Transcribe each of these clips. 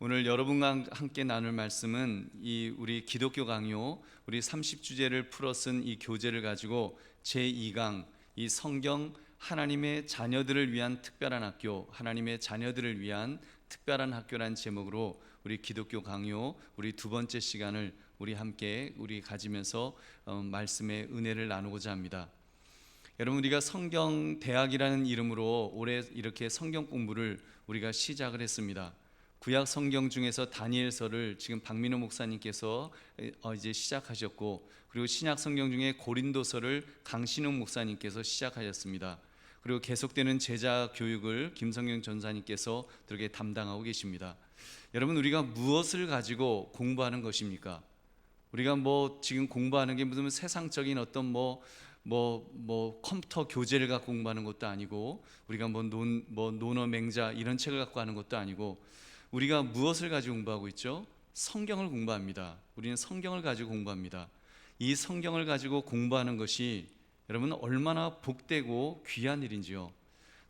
오늘 여러분과 함께 나눌 말씀은 우리 기독교 강요 우리 30주제를 풀어 쓴 이 교재를 가지고 제2강 이 성경 하나님의 자녀들을 위한 특별한 학교, 하나님의 자녀들을 위한 특별한 학교란 제목으로 우리 기독교 강요 우리 두 번째 시간을 우리 함께 가지면서 말씀의 은혜를 나누고자 합니다. 여러분, 우리가 성경 대학이라는 이름으로 올해 이렇게 성경 공부를 우리가 시작을 했습니다. 구약 성경 중에서 다니엘서를 지금 박민호 목사님께서 이제 시작하셨고, 그리고 신약 성경 중에 고린도서를 강신웅 목사님께서 시작하셨습니다. 그리고 계속되는 제자 교육을 김성경 전사님께서 그렇게 담당하고 계십니다. 여러분, 우리가 무엇을 가지고 공부하는 것입니까? 우리가 지금 공부하는 게 무슨 세상적인 어떤 컴퓨터 교재를 갖고 공부하는 것도 아니고, 우리가 논어 맹자 이런 책을 갖고 하는 것도 아니고, 우리가 무엇을 가지고 공부하고 있죠? 성경을 공부합니다. 우리는 성경을 가지고 공부합니다. 이 성경을 가지고 공부하는 것이 여러분 얼마나 복되고 귀한 일인지요.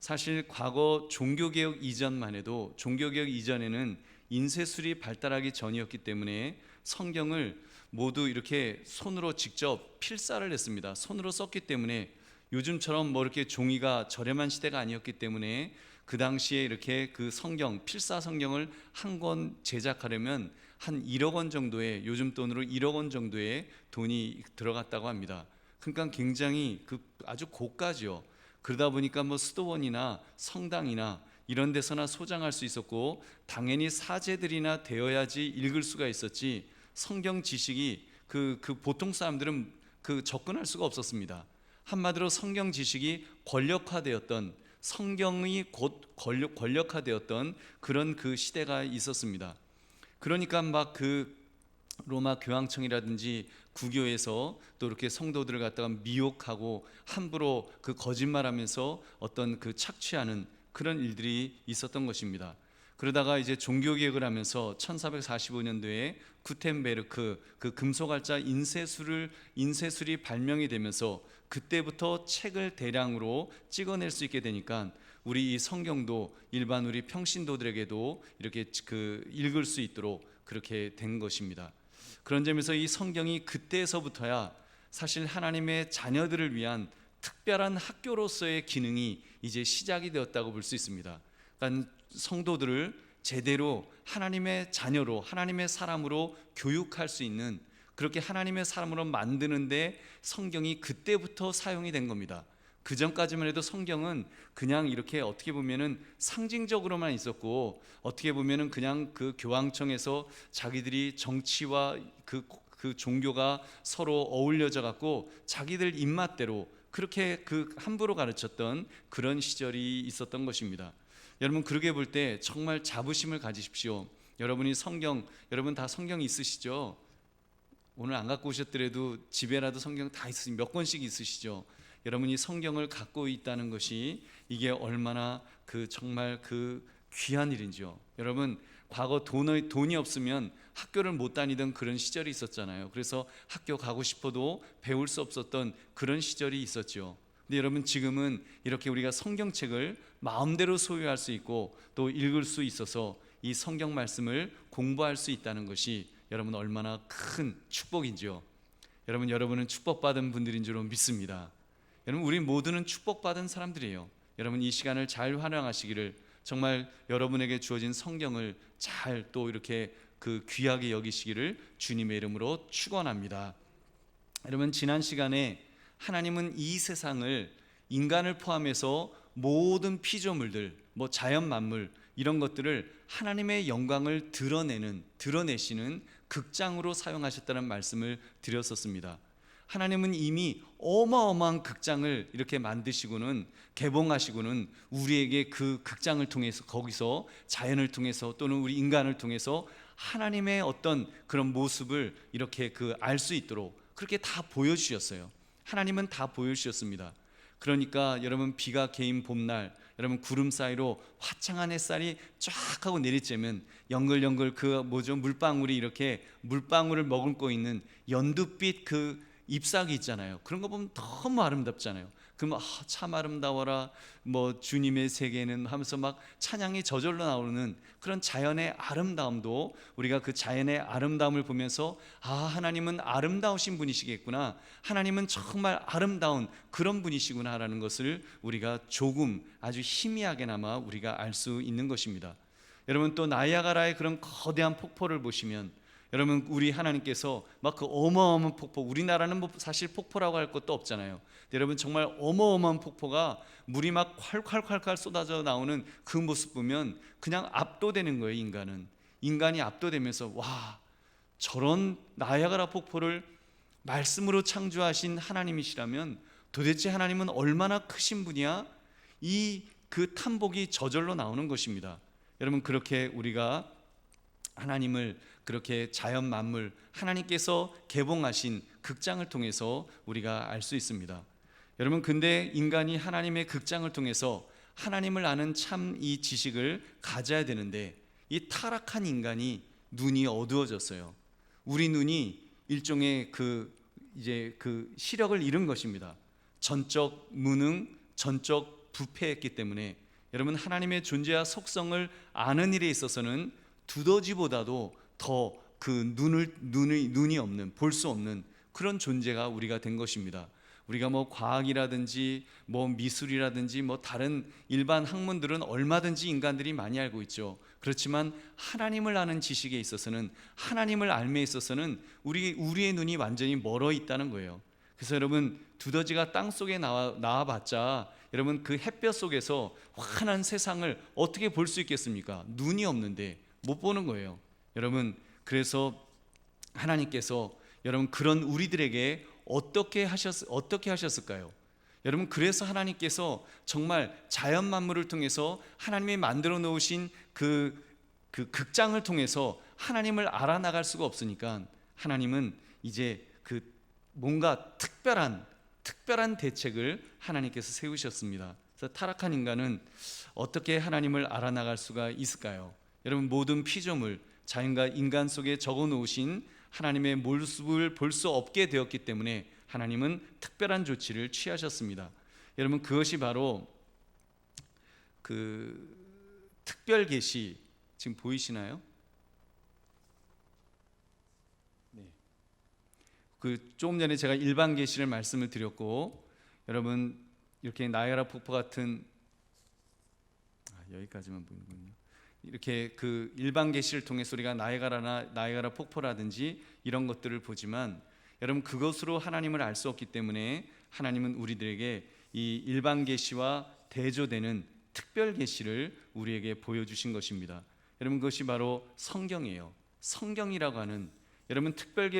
사실 과거 종교개혁 이전만 해도, 종교개혁 이전에는 인쇄술이 발달하기 전이었기 때문에 성경을 모두 이렇게 손으로 직접 필사를 했습니다. 손으로 썼기 때문에, 요즘처럼 이렇게 종이가 저렴한 시대가 아니었기 때문에 그 당시에 이렇게 그 성경, 필사 성경을 한 권 제작하려면 한 1억 원 정도의, 요즘 돈으로 1억 원 정도의 돈이 들어갔다고 합니다. 그러니까 굉장히 아주 고가죠. 그러다 보니까 수도원이나 성당이나 이런 데서나 소장할 수 있었고, 당연히 사제들이나 되어야지 읽을 수가 있었지, 성경 지식이 보통 사람들은 접근할 수가 없었습니다. 한마디로 성경 지식이 권력화되었던, 성경이 곧 권력화되었던 그런 시대가 있었습니다. 그러니까 로마 교황청이라든지 구교에서 또 이렇게 성도들을 갖다가 미혹하고 함부로 거짓말하면서 어떤 착취하는 그런 일들이 있었던 것입니다. 그러다가 이제 종교개혁을 하면서 1445년도에 구텐베르크 금속알짜 인쇄술이 발명이 되면서, 그때부터 책을 대량으로 찍어낼 수 있게 되니까 우리 이 성경도 일반 우리 평신도들에게도 이렇게 읽을 수 있도록 그렇게 된 것입니다. 그런 점에서 이 성경이 그때에서부터야 사실 하나님의 자녀들을 위한 특별한 학교로서의 기능이 이제 시작이 되었다고 볼 수 있습니다. 그러니까 성도들을 제대로 하나님의 자녀로, 하나님의 사람으로 교육할 수 있는, 그렇게 하나님의 사람으로 만드는데 성경이 그때부터 사용이 된 겁니다. 그 전까지만 해도 성경은 그냥 이렇게 어떻게 보면은 상징적으로만 있었고, 어떻게 보면은 그냥 교황청에서 자기들이 정치와 종교가 서로 어울려져 갖고 자기들 입맛대로 그렇게 함부로 가르쳤던 그런 시절이 있었던 것입니다. 여러분, 그러게 볼 때 정말 자부심을 가지십시오. 여러분이 여러분 다 성경 있으시죠? 오늘 안 갖고 오셨더라도 집에라도 성경 다 있으시죠? 몇 권씩 있으시죠? 여러분이 성경을 갖고 있다는 것이 이게 얼마나 정말 귀한 일인지요. 여러분, 과거 돈이 없으면 학교를 못 다니던 그런 시절이 있었잖아요. 그래서 학교 가고 싶어도 배울 수 없었던 그런 시절이 있었죠. 근데 여러분, 지금은 이렇게 우리가 성경책을 마음대로 소유할 수 있고 또 읽을 수 있어서 이 성경 말씀을 공부할 수 있다는 것이 여러분 얼마나 큰 축복인지요. 여러분은 축복받은 분들인 줄 믿습니다. 여러분, 우리 모두는 축복받은 사람들이에요. 여러분, 이 시간을 잘 활용하시기를, 정말 여러분에게 주어진 성경을 잘 또 이렇게 귀하게 여기시기를 주님의 이름으로 축원합니다. 여러분, 지난 시간에 하나님은 이 세상을, 인간을 포함해서 모든 피조물들, 자연 만물 이런 것들을 하나님의 영광을 드러내시는 극장으로 사용하셨다는 말씀을 드렸었습니다. 하나님은 이미 어마어마한 극장을 이렇게 만드시고는 개봉하시고는 우리에게 그 극장을 통해서, 거기서 자연을 통해서 또는 우리 인간을 통해서 하나님의 어떤 그런 모습을 이렇게 알 수 있도록 그렇게 다 보여주셨어요. 하나님은 다 보여주셨습니다. 그러니까 여러분, 비가 개인 봄날, 여러분 구름 사이로 화창한 햇살이 쫙 하고 내리쬐면 연글연글 물방울이 이렇게 물방울을 머금고 있는 연두빛 잎사귀 있잖아요. 그런 거 보면 너무 아름답잖아요. 그러면 참 아름다워라, 뭐 주님의 세계는 하면서 막 찬양이 저절로 나오는 그런 자연의 아름다움도, 우리가 그 자연의 아름다움을 보면서 하나님은 아름다우신 분이시겠구나, 하나님은 정말 아름다운 그런 분이시구나라는 것을 우리가 조금 아주 희미하게나마 우리가 알 수 있는 것입니다. 여러분, 또 나이아가라의 그런 거대한 폭포를 보시면, 여러분, 우리 하나님께서 막 그 어마어마한 폭포, 우리나라는 뭐 사실 폭포라고 할 것도 없잖아요. 여러분, 정말 어마어마한 폭포가 물이 막 콸콸콸콸 쏟아져 나오는 그 모습 보면 그냥 압도되는 거예요. 인간이 압도되면서, 와, 저런 나이아가라 폭포를 말씀으로 창조하신 하나님이시라면 도대체 하나님은 얼마나 크신 분이야? 그 탐복이 저절로 나오는 것입니다. 여러분, 그렇게 우리가 하나님을, 그렇게 자연 만물, 하나님께서 개봉하신 극장을 통해서 우리가 알 수 있습니다. 여러분, 근데 인간이 하나님의 극장을 통해서 하나님을 아는 참 이 지식을 가져야 되는데, 이 타락한 인간이 눈이 어두워졌어요. 우리 눈이 일종의 이제 시력을 잃은 것입니다. 전적 무능, 전적 부패했기 때문에, 여러분, 하나님의 존재와 속성을 아는 일에 있어서는 두더지보다도 더 눈이 없는, 볼 수 없는 그런 존재가 우리가 된 것입니다. 우리가 뭐 과학이라든지 뭐 미술이라든지 뭐 다른 일반 학문들은 얼마든지 인간들이 많이 알고 있죠. 그렇지만 하나님을 아는 지식에 있어서는, 하나님을 알미에 있어서는 우리의 눈이 완전히 멀어 있다는 거예요. 그래서 여러분, 두더지가 땅 속에 나와봤자 여러분, 그 햇볕 속에서 환한 세상을 어떻게 볼 수 있겠습니까? 눈이 없는데 못 보는 거예요. 여러분, 그래서 하나님께서 여러분 그런 우리들에게 어떻게 하셨을까요? 여러분, 그래서 하나님께서 정말 자연 만물을 통해서 하나님이 만들어 놓으신 그 극장을 통해서 하나님을 알아나갈 수가 없으니까, 하나님은 이제 뭔가 특별한 대책을 하나님께서 세우셨습니다. 그래서 타락한 인간은 어떻게 하나님을 알아나갈 수가 있을까요? 여러분, 모든 피조물, 자연과 인간 속에 적어 놓으신 하나님의 모습을 볼 수 없게 되었기 때문에 하나님은 특별한 조치를 취하셨습니다. 여러분, 그것이 바로 특별 계시, 지금 보이시나요? 네. 조금 전에 제가 일반 계시를 말씀을 드렸고, 여러분, 이렇게 나이아가라 폭포 같은, 여기까지만 보이는군요. 이렇게 일반 계시를 통해서 우리가 나이아가라 폭포라든지 이런 것들을 보지만, 여러분, 그것으로 하나님을 알 수 없기 때문에 하나님은 우리들에게 이 일반 계시와 대조되는 특별 계시를 우리에게 보여주신 것입니다. 여러분, 그것이 바로 성경이에요. 성경이라고 하는, 여러분, 특별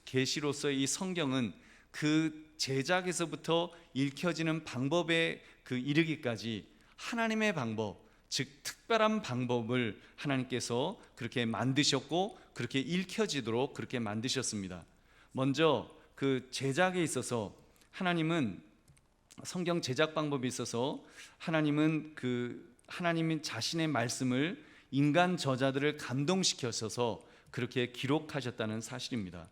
계시로서의 이 성경은 그 제작에서부터 읽혀지는 방법에 이르기까지 하나님의 방법, 즉 특별한 방법을 하나님께서 그렇게 만드셨고, 그렇게 읽혀지도록 그렇게 만드셨습니다. 먼저 제작에 있어서 하나님은, 성경 제작 방법에 있어서 하나님은 하나님인 자신의 말씀을 인간 저자들을 감동시켜서 그렇게 기록하셨다는 사실입니다.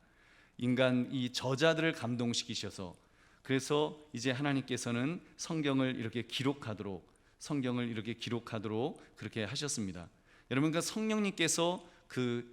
이 저자들을 감동시키셔서, 그래서 이제 하나님께서는 성경을 이렇게 기록하도록 그렇게 하셨습니다. 여러분, 성령님께서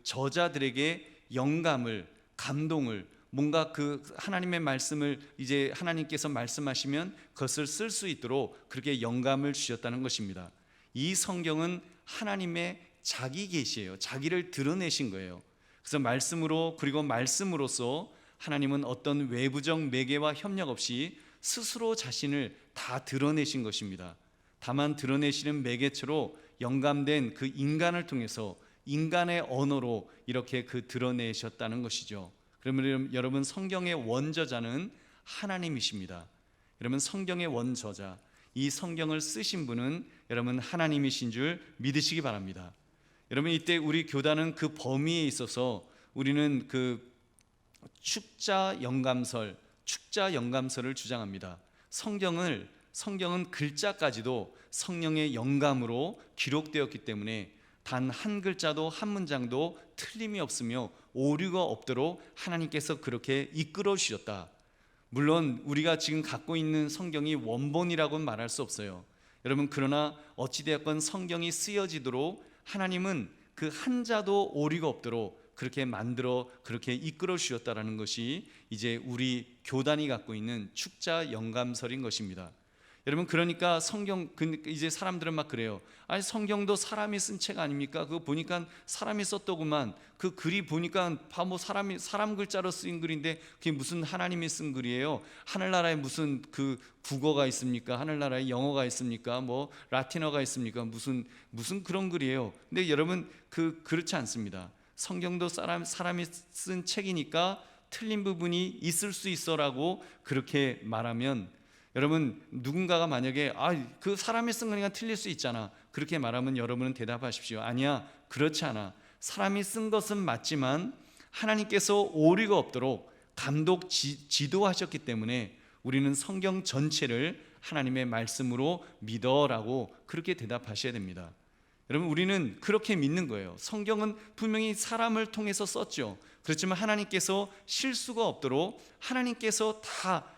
저자들에게 영감을, 감동을, 뭔가 하나님의 말씀을 이제 하나님께서 말씀하시면 그것을 쓸 수 있도록 그렇게 영감을 주셨다는 것입니다. 이 성경은 하나님의 자기 계시예요. 자기를 드러내신 거예요. 그래서 말씀으로, 그리고 말씀으로써 하나님은 어떤 외부적 매개와 협력 없이 스스로 자신을 다 드러내신 것입니다. 다만 드러내시는 매개체로 영감된 인간을 통해서, 인간의 언어로 이렇게 드러내셨다는 것이죠. 그러면 여러분, 성경의 원저자는 하나님이십니다. 여러분, 성경의 원저자, 이 성경을 쓰신 분은 여러분 하나님이신 줄 믿으시기 바랍니다. 여러분, 이때 우리 교단은 그 범위에 있어서 우리는 축자 영감설을 주장합니다. 성경은 글자까지도 성령의 영감으로 기록되었기 때문에 단 한 글자도, 한 문장도 틀림이 없으며 오류가 없도록 하나님께서 그렇게 이끌어 주셨다. 물론 우리가 지금 갖고 있는 성경이 원본이라고는 말할 수 없어요. 여러분, 그러나 어찌되었건 성경이 쓰여지도록 하나님은 그 한자도 오류가 없도록 그렇게 만들어 그렇게 이끌어 주셨다라는 것이 이제 우리 교단이 갖고 있는 축자 영감설인 것입니다. 여러분, 그러니까 성경, 이제 사람들은 막 그래요. 아니, 성경도 사람이 쓴 책 아닙니까? 그거 보니까 사람이 썼더구만. 그 글이 보니까 뭐 사람 글자로 쓰인 글인데 그게 무슨 하나님이 쓴 글이에요? 하늘나라에 무슨 그 국어가 있습니까? 하늘나라에 영어가 있습니까? 뭐 라틴어가 있습니까? 무슨 그런 글이에요. 근데 여러분, 그렇지 않습니다. 성경도 사람이 쓴 책이니까 틀린 부분이 있을 수 있어라고 그렇게 말하면, 여러분, 누군가가 만약에 그 사람이 쓴 거니까 틀릴 수 있잖아, 그렇게 말하면 여러분은 대답하십시오. 아니야, 그렇지 않아. 사람이 쓴 것은 맞지만 하나님께서 오류가 없도록 감독 지도하셨기 때문에 우리는 성경 전체를 하나님의 말씀으로 믿어라고 그렇게 대답하셔야 됩니다. 여러분, 우리는 그렇게 믿는 거예요. 성경은 분명히 사람을 통해서 썼죠. 그렇지만 하나님께서 실수가 없도록 하나님께서 다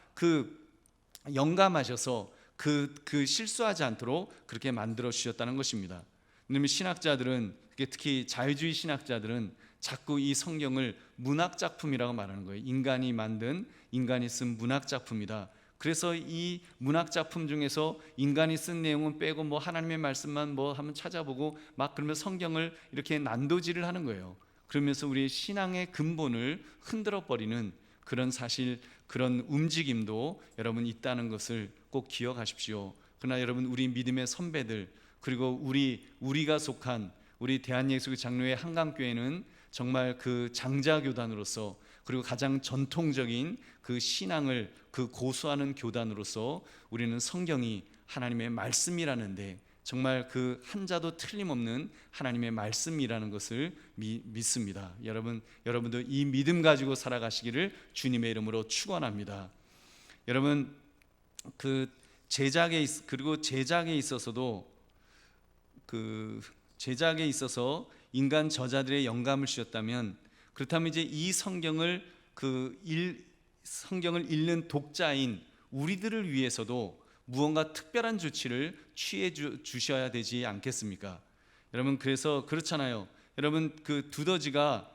영감하셔서 그 실수하지 않도록 그렇게 만들어 주셨다는 것입니다. 왜냐하면 신학자들은, 특히 자유주의 신학자들은 자꾸 이 성경을 문학작품이라고 말하는 거예요. 인간이 쓴 문학작품이다. 그래서 이 문학작품 중에서 인간이 쓴 내용은 빼고 뭐 하나님의 말씀만 뭐 한번 찾아보고 막 그러면 성경을 이렇게 난도질을 하는 거예요. 그러면서 우리의 신앙의 근본을 흔들어 버리는 그런 움직임도 여러분 있다는 것을 꼭 기억하십시오. 그러나 여러분, 우리 믿음의 선배들, 그리고 우리가 속한 우리 대한예수교 장로회 한강교회는 정말 그 장자교단으로서, 그리고 가장 전통적인 그 신앙을 고수하는 교단으로서 우리는 성경이 하나님의 말씀이라는데 정말 그 한자도 틀림없는 하나님의 말씀이라는 것을 믿습니다. 여러분도 이 믿음 가지고 살아가시기를 주님의 이름으로 축원합니다. 여러분, 제작에 있어서도 제작에 있어서 인간 저자들의 영감을 주셨다면, 그렇다면 이제 이 성경을 읽는 독자인 우리들을 위해서도 무언가 특별한 조치를 취해 주셔야 되지 않겠습니까? 여러분, 그래서 그렇잖아요. 여러분, 두더지가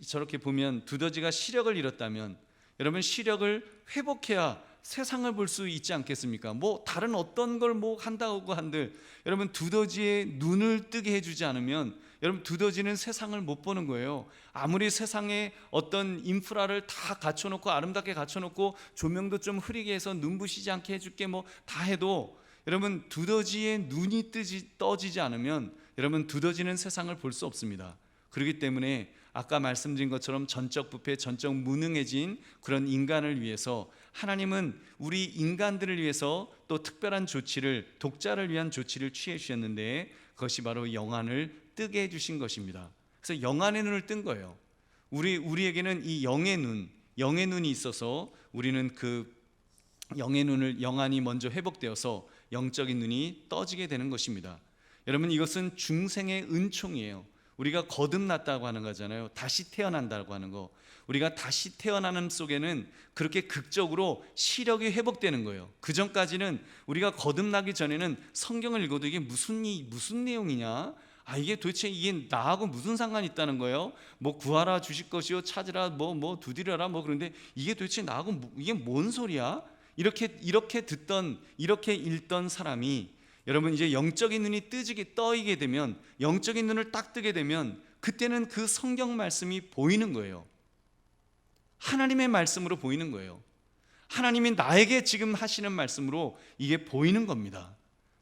저렇게 보면 두더지가 시력을 잃었다면 여러분, 시력을 회복해야 세상을 볼 수 있지 않겠습니까? 뭐 다른 어떤 걸 뭐 한다고 한들 여러분, 두더지의 눈을 뜨게 해주지 않으면 여러분, 두더지는 세상을 못 보는 거예요. 아무리 세상에 어떤 인프라를 다 갖춰놓고 아름답게 갖춰놓고 조명도 좀 흐리게 해서 눈부시지 않게 해줄게 뭐 다 해도 여러분, 두더지의 눈이 떠지지 않으면 여러분, 두더지는 세상을 볼 수 없습니다. 그렇기 때문에 아까 말씀드린 것처럼 전적 부패, 전적 무능해진 그런 인간을 위해서 하나님은 우리 인간들을 위해서 또 특별한 조치를, 독자를 위한 조치를 취해 주셨는데 그것이 바로 영안을 뜨게 해주신 것입니다. 그래서 영안의 눈을 뜬 거예요. 우리에게는 이 영의 눈이 있어서 우리는 그 영안이 먼저 회복되어서 영적인 눈이 떠지게 되는 것입니다. 여러분, 이것은 중생의 은총이에요. 우리가 거듭났다고 하는 거잖아요. 다시 태어난다고 하는 거. 우리가 다시 태어나는 속에는 그렇게 극적으로 시력이 회복되는 거예요. 그 전까지는 우리가 거듭나기 전에는 성경을 읽어도 이게 무슨 내용이냐? 이게 도대체 이게 나하고 무슨 상관이 있다는 거예요? 뭐 구하라 주실 것이요, 찾으라 뭐 두드려라 뭐, 그런데 이게 도대체 나하고 이게 뭔 소리야? 이렇게 읽던 사람이 여러분, 이제 영적인 눈이 떠이게 되면, 영적인 눈을 딱 뜨게 되면 그때는 그 성경 말씀이 보이는 거예요. 하나님의 말씀으로 보이는 거예요. 하나님이 나에게 지금 하시는 말씀으로 이게 보이는 겁니다.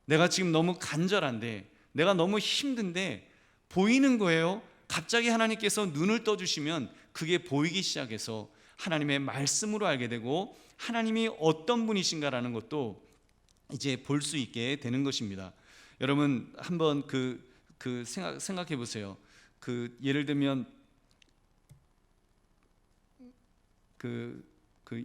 내가 지금 너무 간절한데, 내가 너무 힘든데 보이는 거예요. 갑자기 하나님께서 눈을 떠주시면 그게 보이기 시작해서 하나님의 말씀으로 알게 되고 하나님이 어떤 분이신가라는 것도 이제 볼 수 있게 되는 것입니다. 여러분, 한번 생각해 보세요. 예를 들면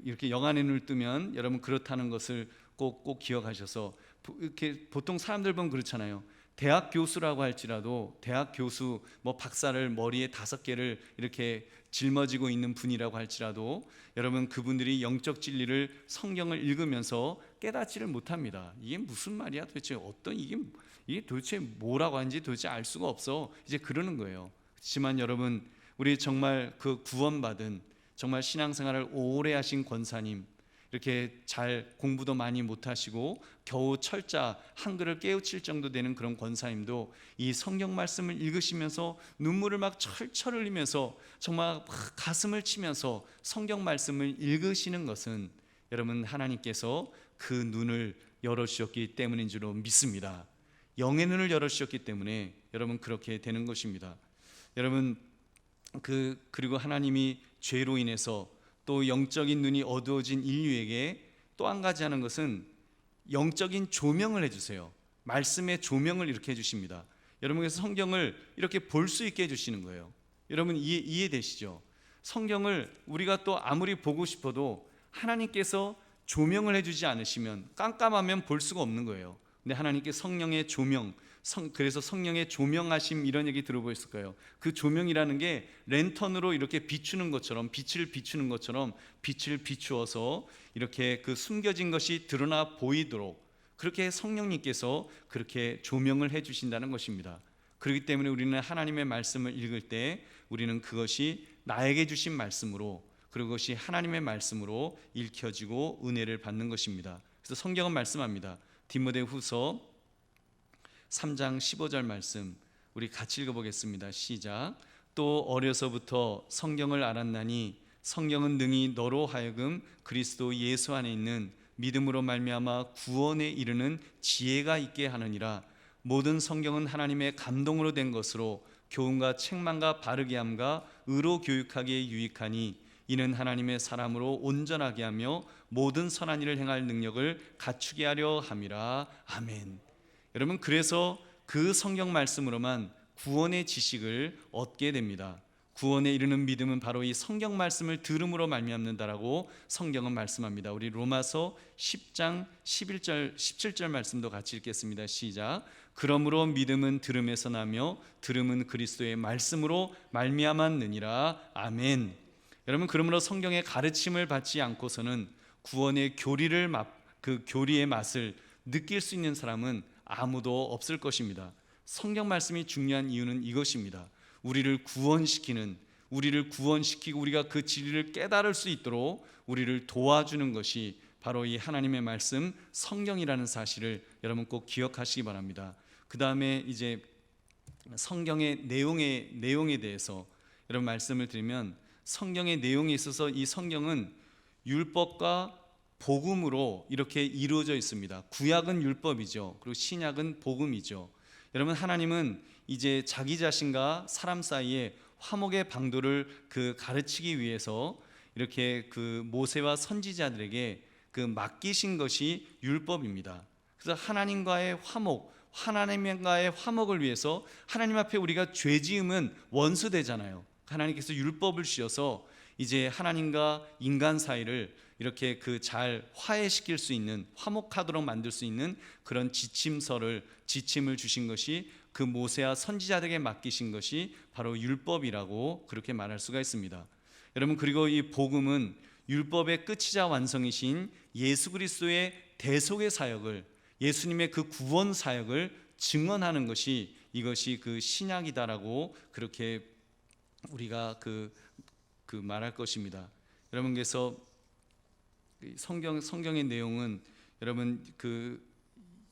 이렇게 영안의 눈을 뜨면 여러분, 그렇다는 것을 꼭 기억하셔서, 이렇게 보통 사람들 보면 그렇잖아요. 대학 교수라고 할지라도 대학 교수 뭐 박사를 머리에 5개를 이렇게 짊어지고 있는 분이라고 할지라도 여러분 그분들이 영적 진리를 성경을 읽으면서 깨닫지를 못합니다. 이게 무슨 말이야 도대체 어떤 이게 도대체 뭐라고 하는지 도대체 알 수가 없어 이제 그러는 거예요. 그렇지만 여러분 우리 정말 그 구원받은 정말 신앙생활을 오래 하신 권사님 이렇게 잘 공부도 많이 못하시고 겨우 철자 한글을 깨우칠 정도 되는 그런 권사님도 이 성경 말씀을 읽으시면서 눈물을 막 철철 흘리면서 정말 막 가슴을 치면서 성경 말씀을 읽으시는 것은 여러분 하나님께서 그 눈을 열어주셨기 때문인 줄로 믿습니다. 영의 눈을 열어주셨기 때문에 여러분 그렇게 되는 것입니다. 여러분 그리고 하나님이 죄로 인해서 또 영적인 눈이 어두워진 인류에게 또 한 가지 하는 것은 영적인 조명을 해주세요. 말씀의 조명을 이렇게 해주십니다. 여러분께서 성경을 이렇게 볼 수 있게 해주시는 거예요. 여러분 이해되시죠? 성경을 우리가 또 아무리 보고 싶어도 하나님께서 조명을 해주지 않으시면 깜깜하면 볼 수가 없는 거예요. 근데 하나님께 성령의 조명, 그래서 성령의 조명하심 이런 얘기 들어보셨을 거예요. 그 조명이라는 게 랜턴으로 이렇게 비추는 것처럼 빛을 비추는 것처럼 빛을 비추어서 이렇게 그 숨겨진 것이 드러나 보이도록 그렇게 성령님께서 그렇게 조명을 해주신다는 것입니다. 그렇기 때문에 우리는 하나님의 말씀을 읽을 때 우리는 그것이 나에게 주신 말씀으로 그리고 그것이 하나님의 말씀으로 읽혀지고 은혜를 받는 것입니다. 그래서 성경은 말씀합니다. 디모데후서 3장 15절 말씀 우리 같이 읽어보겠습니다. 시작. 또 어려서부터 성경을 알았나니 성경은 능히 너로 하여금 그리스도 예수 안에 있는 믿음으로 말미암아 구원에 이르는 지혜가 있게 하느니라. 모든 성경은 하나님의 감동으로 된 것으로 교훈과 책망과 바르게 함과 의로 교육하기에 유익하니 이는 하나님의 사람으로 온전하게 하며 모든 선한 일을 행할 능력을 갖추게 하려 함이라. 아멘. 여러분 그래서 그 성경 말씀으로만 구원의 지식을 얻게 됩니다. 구원에 이르는 믿음은 바로 이 성경 말씀을 들음으로 말미암는다라고 성경은 말씀합니다. 우리 로마서 10장 11절 17절 말씀도 같이 읽겠습니다. 시작. 그러므로 믿음은 들음에서 나며 들음은 그리스도의 말씀으로 말미암았느니라. 아멘. 여러분 그러므로 성경의 가르침을 받지 않고서는 구원의 그 교리의 맛을 느낄 수 있는 사람은 아무도 없을 것입니다. 성경 말씀이 중요한 이유는 이것입니다. 우리를 구원시키고 우리가 그 진리를 깨달을 수 있도록 우리를 도와주는 것이 바로 이 하나님의 말씀 성경이라는 사실을 여러분 꼭 기억하시기 바랍니다. 그 다음에 이제 성경의 내용에 대해서 여러분 말씀을 드리면 성경의 내용에 있어서 이 성경은 율법과 복음으로 이렇게 이루어져 있습니다. 구약은 율법이죠. 그리고 신약은 복음이죠. 여러분 하나님은 이제 자기 자신과 사람 사이에 화목의 방도를 가르치기 위해서 이렇게 모세와 선지자들에게 맡기신 것이 율법입니다. 그래서 하나님과의 화목을 위해서 하나님 앞에 우리가 죄 지으면 원수 되잖아요. 하나님께서 율법을 주셔서 이제 하나님과 인간 사이를 이렇게 잘 화해시킬 수 있는 화목하도록 만들 수 있는 그런 지침을 주신 것이 그 모세와 선지자들에게 맡기신 것이 바로 율법이라고 그렇게 말할 수가 있습니다. 여러분 그리고 이 복음은 율법의 끝이자 완성이신 예수 그리스도의 대속의 사역을 예수님의 그 구원 사역을 증언하는 것이 이것이 그 신약이다라고 그렇게 우리가 말할 것입니다. 여러분께서 성경의 내용은 여러분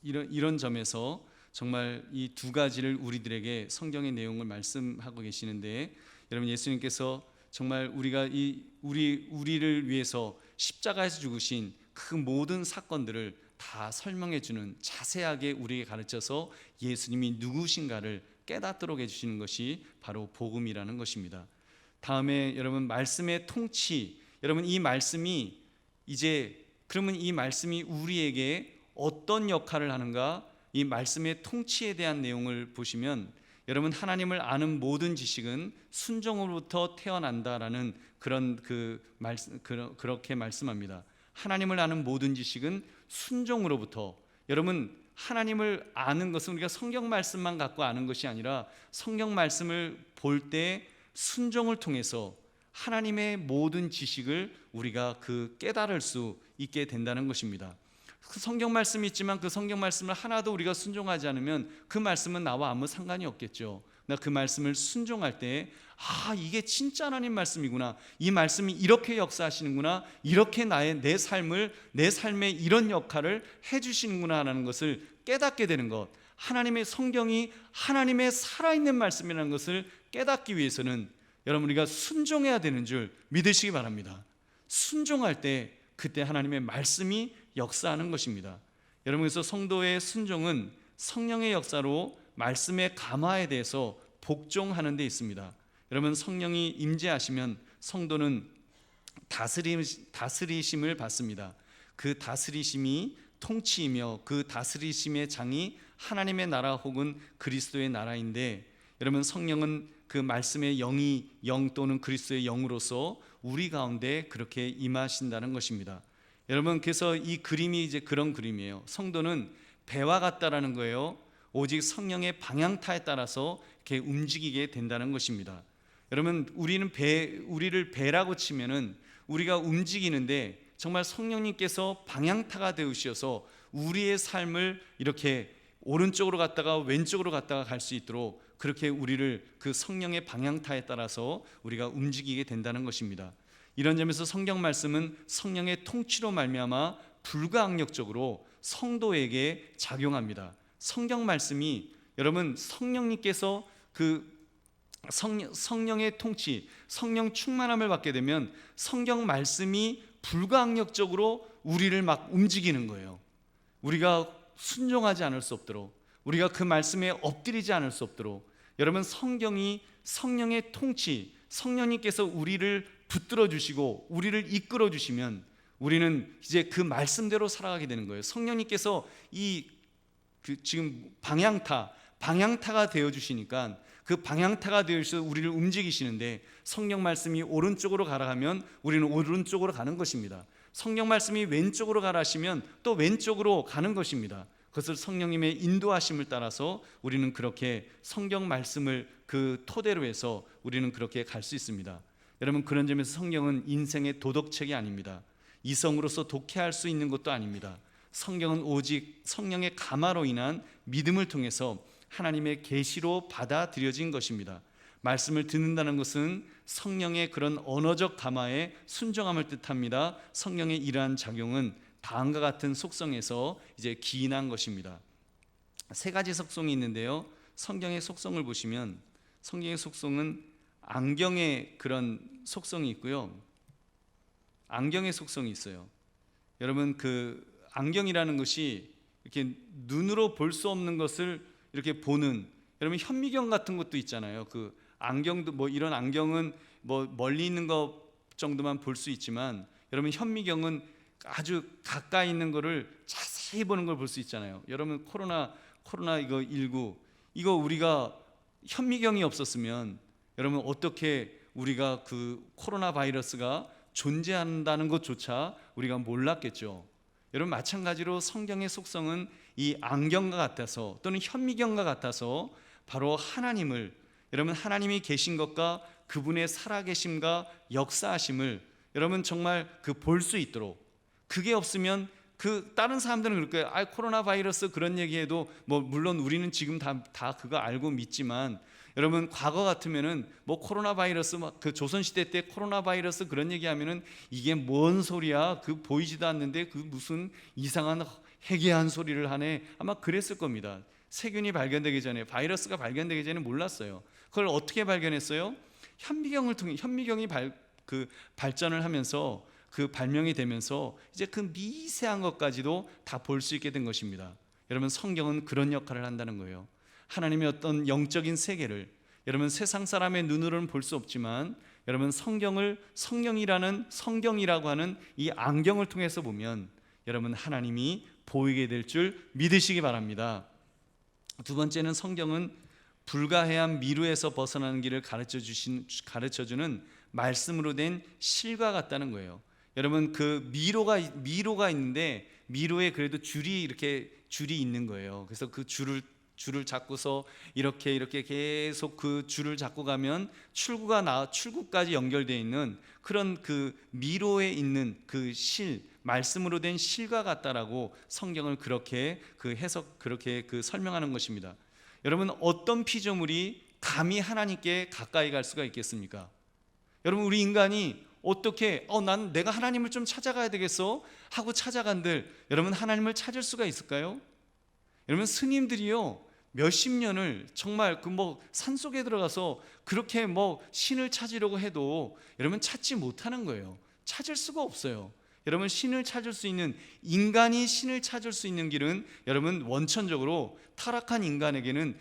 이런 점에서 정말 이 두 가지를 우리들에게 성경의 내용을 말씀하고 계시는데 여러분 예수님께서 정말 우리를 위해서 십자가에서 죽으신 그 모든 사건들을 다 설명해 주는 자세하게 우리에게 가르쳐서 예수님이 누구신가를 깨닫도록 해주시는 것이 바로 복음이라는 것입니다. 다음에 여러분 말씀의 통치, 여러분 이 말씀이 그러면 이 말씀이 우리에게 어떤 역할을 하는가? 이 말씀의 통치에 대한 내용을 보시면 여러분 하나님을 아는 모든 지식은 순종으로부터 태어난다라는 그렇게 말씀합니다. 하나님을 아는 모든 지식은 순종으로부터. 여러분 하나님을 아는 것은 우리가 성경 말씀만 갖고 아는 것이 아니라 성경 말씀을 볼 때 순종을 통해서 하나님의 모든 지식을 우리가 깨달을 수 있게 된다는 것입니다. 그 성경 말씀이 있지만 그 성경 말씀을 하나도 우리가 순종하지 않으면 그 말씀은 나와 아무 상관이 없겠죠. 나 그 말씀을 순종할 때 이게 진짜 하나님 말씀이구나, 이 말씀이 이렇게 역사하시는구나, 이렇게 내 삶의 이런 역할을 해주시는구나 하는 것을 깨닫게 되는 것, 하나님의 성경이 하나님의 살아있는 말씀이라는 것을 깨닫기 위해서는 여러분 우리가 순종해야 되는 줄 믿으시기 바랍니다. 순종할 때 그때 하나님의 말씀이 역사하는 것입니다. 여러분, 그래서 성도의 순종은 성령의 역사로 말씀의 감화에 대해서 복종하는 데 있습니다. 여러분, 성령이 임재하시면 성도는 다스리심을 받습니다. 그 다스리심이 통치이며 그 다스리심의 장이 하나님의 나라 혹은 그리스도의 나라인데, 여러분 성령은 그 말씀의 영 또는 그리스도의 영으로서 우리 가운데 그렇게 임하신다는 것입니다. 여러분, 그래서 이 그림이 이제 그런 그림이에요. 성도는 배와 같다라는 거예요. 오직 성령의 방향타에 따라서 이렇게 움직이게 된다는 것입니다. 여러분, 우리를 배라고 치면은 우리가 움직이는데 정말 성령님께서 방향타가 되으셔서 우리의 삶을 이렇게 오른쪽으로 갔다가 왼쪽으로 갔다가 갈 수 있도록 그렇게 우리를 그 성령의 방향타에 따라서 우리가 움직이게 된다는 것입니다. 이런 점에서 성경 말씀은 성령의 통치로 말미암아 불가항력적으로 성도에게 작용합니다. 성경 말씀이, 여러분, 성령님께서 성령의 통치, 성령 충만함을 받게 되면 성경 말씀이 불가항력적으로 우리를 막 움직이는 거예요. 우리가 순종하지 않을 수 없도록, 우리가 그 말씀에 엎드리지 않을 수 없도록, 여러분, 성경이 성령의 통치, 성령님께서 우리를 붙들어 주시고 우리를 이끌어 주시면 우리는 이제 그 말씀대로 살아가게 되는 거예요. 성령님께서 지금 방향타가 되어 주시니까 그 방향타가 되어 주셔서 우리를 움직이시는데, 성령 말씀이 오른쪽으로 가라 하면 우리는 오른쪽으로 가는 것입니다. 성령 말씀이 왼쪽으로 가라 하시면 또 왼쪽으로 가는 것입니다. 그것을 성령님의 인도하심을 따라서 우리는 그렇게 성경 말씀을 그 토대로 해서 우리는 그렇게 갈 수 있습니다. 여러분, 그런 점에서 성경은 인생의 도덕책이 아닙니다. 이성으로서 독해할 수 있는 것도 아닙니다. 성경은 오직 성령의 감화로 인한 믿음을 통해서 하나님의 계시로 받아들여진 것입니다. 말씀을 듣는다는 것은 성령의 그런 언어적 감화에 순종함을 뜻합니다. 성령의 이러한 작용은 다음과 같은 속성에서 이제 기인한 것입니다. 세 가지 속성이 있는데요, 성경의 속성을 보시면 성경의 속성은 안경의 그런 속성이 있고요, 안경의 속성이 있어요. 여러분, 그 안경이라는 것이 이렇게 눈으로 볼 수 없는 것을 이렇게 보는, 여러분 현미경 같은 것도 있잖아요. 그 안경도 이런 안경은 멀리 있는 것 정도만 볼 수 있지만, 여러분 현미경은 아주 가까이 있는 거를 자세히 보는 걸 볼 수 있잖아요. 여러분 코로나 이거 19 이거 우리가 현미경이 없었으면 여러분 어떻게 우리가 그 코로나 바이러스가 존재한다는 것조차 우리가 몰랐겠죠. 여러분, 마찬가지로 성경의 속성은 이 안경과 같아서 또는 현미경과 같아서 바로 하나님을, 여러분 하나님이 계신 것과 그분의 살아계심과 역사하심을 여러분 정말 볼 수 있도록, 그게 없으면 다른 사람들은 그럴 거예요. 코로나 바이러스 그런 얘기해도 물론 우리는 지금 다 그거 알고 믿지만, 여러분 과거 같으면은 코로나 바이러스 그 조선 시대 때 코로나 바이러스 그런 얘기하면은 이게 뭔 소리야? 그 보이지도 않는데 그 무슨 이상한 해괴한 소리를 하네. 아마 그랬을 겁니다. 세균이 발견되기 전에, 바이러스가 발견되기 전에 몰랐어요. 그걸 어떻게 발견했어요? 현미경을 통해, 현미경이 발전을 하면서 그 발명이 되면서 이제 그 미세한 것까지도 다 볼 수 있게 된 것입니다. 여러분, 성경은 그런 역할을 한다는 거예요. 하나님의 어떤 영적인 세계를 여러분 세상 사람의 눈으로는 볼 수 없지만, 여러분 성경이라고 하는 이 안경을 통해서 보면 여러분 하나님이 보이게 될 줄 믿으시기 바랍니다. 두 번째는 성경은 불가해한 미루에서 벗어나는 길을 가르쳐주는 말씀으로 된 실과 같다는 거예요. 여러분 그 미로가 있는데 미로에 그래도 줄이 있는 거예요. 그래서 그 줄을 잡고서 이렇게 계속 그 줄을 잡고 가면 출구까지 연결되어 있는 그런 그 미로에 있는 그 말씀으로 된 실과 같다라고 성경을 그렇게 그렇게 설명하는 것입니다. 여러분, 어떤 피조물이 감히 하나님께 가까이 갈 수가 있겠습니까? 여러분, 우리 인간이 어떻게 난 내가 하나님을 좀 찾아가야 되겠어 하고 찾아간들 여러분 하나님을 찾을 수가 있을까요? 여러분, 스님들이요 몇십 년을 정말 산속에 들어가서 그렇게 신을 찾으려고 해도 여러분 찾지 못하는 거예요. 찾을 수가 없어요. 여러분, 인간이 신을 찾을 수 있는 길은 여러분 원천적으로 타락한 인간에게는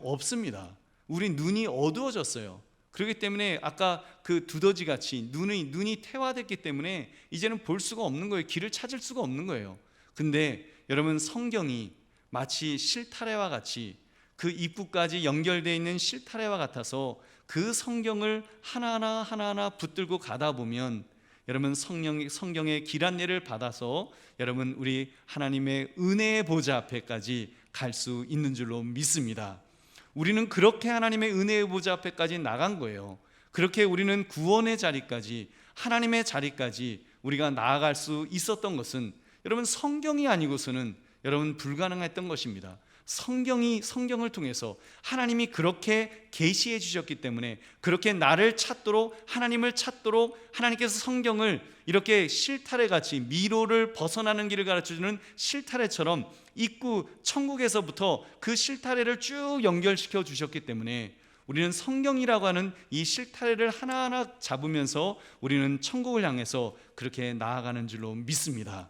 없습니다. 우리 눈이 어두워졌어요. 그렇기 때문에 아까 그 두더지같이 눈이 퇴화됐기 때문에 이제는 볼 수가 없는 거예요. 길을 찾을 수가 없는 거예요. 근데 여러분, 성경이 마치 실타래와 같이 그 입구까지 연결되어 있는 실타래와 같아서 그 성경을 하나하나 붙들고 가다 보면 여러분, 성경의 길 안내를 받아서 여러분 우리 하나님의 은혜의 보좌 앞에까지 갈 수 있는 줄로 믿습니다. 우리는 그렇게 하나님의 은혜의 보좌 앞에까지 나간 거예요. 그렇게 우리는 구원의 자리까지, 하나님의 자리까지 우리가 나아갈 수 있었던 것은 여러분 성경이 아니고서는 여러분 불가능했던 것입니다. 성경을 통해서 하나님이 그렇게 계시해 주셨기 때문에 그렇게 나를 찾도록, 하나님을 찾도록 하나님께서 성경을 이렇게 실타래같이 미로를 벗어나는 길을 가르쳐주는 실타래처럼 입구 천국에서부터 그 실타래를 쭉 연결시켜 주셨기 때문에 우리는 성경이라고 하는 이 실타래를 하나하나 잡으면서 우리는 천국을 향해서 그렇게 나아가는 줄로 믿습니다.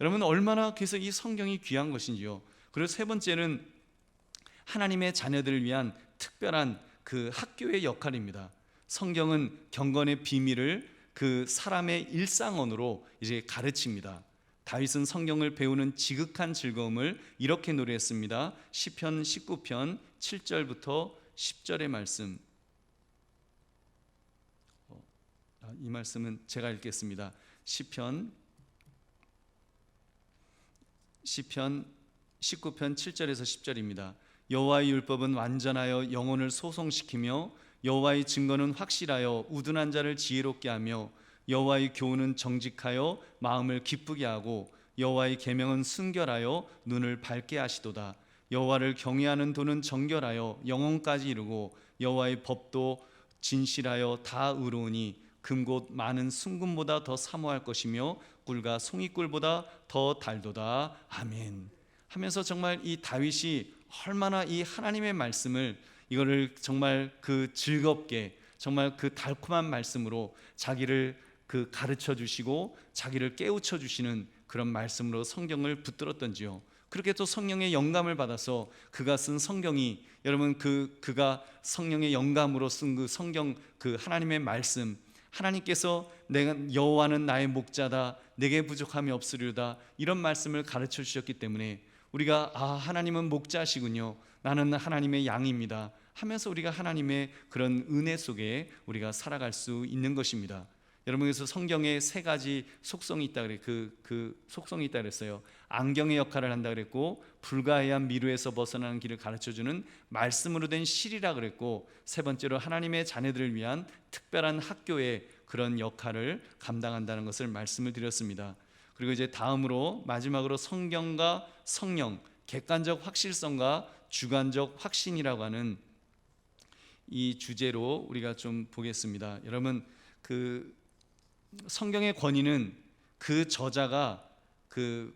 여러분, 얼마나 그래서 이 성경이 귀한 것인지요. 그리고 세 번째는 하나님의 자녀들을 위한 특별한 그 학교의 역할입니다. 성경은 경건의 비밀을 그 사람의 일상언어로 이제 가르칩니다. 다윗은 성경을 배우는 지극한 즐거움을 이렇게 노래했습니다. 시편 19편 7절부터 10절의 말씀. 이 말씀은 제가 읽겠습니다. 시편 19편 7절에서 10절입니다. 여호와의 율법은 완전하여 영혼을 소송시키며 여호와의 증거는 확실하여 우둔한 자를 지혜롭게 하며 여호와의 교훈은 정직하여 마음을 기쁘게 하고 여호와의 계명은 순결하여 눈을 밝게 하시도다. 여호와를 경외하는 도는 정결하여 영혼까지 이르고 여호와의 법도 진실하여 다 의로우니 금곧 많은 순금보다 더 사모할 것이며 꿀과 송이꿀보다 더 달도다. 아멘. 하면서 정말 이 다윗이 얼마나 이 하나님의 말씀을 이거를 정말 그 즐겁게 정말 그 달콤한 말씀으로 자기를 그 가르쳐 주시고 자기를 깨우쳐 주시는 그런 말씀으로 성경을 붙들었던지요. 그렇게 또 성령의 영감을 받아서 그가 쓴 성경이 여러분 그가 성령의 영감으로 쓴 그 성경 그 하나님의 말씀, 하나님께서 내가 여호와는 나의 목자다 내게 부족함이 없으리로다 이런 말씀을 가르쳐 주셨기 때문에 우리가 하나님은 목자시군요, 나는 하나님의 양입니다 하면서 우리가 하나님의 그런 은혜 속에 우리가 살아갈 수 있는 것입니다. 여러분, 그래서 성경에 세 가지 속성이 있다 그 속성이 있다 그랬어요. 안경의 역할을 한다 그랬고, 불가해한 미루에서 벗어나는 길을 가르쳐주는 말씀으로 된 실이라 그랬고, 세 번째로 하나님의 자녀들을 위한 특별한 학교의 그런 역할을 감당한다는 것을 말씀을 드렸습니다. 그리고 이제 다음으로 마지막으로 성경과 성령, 객관적 확실성과 주관적 확신이라고 하는 이 주제로 우리가 좀 보겠습니다. 여러분, 그 성경의 권위는 그 저자가 그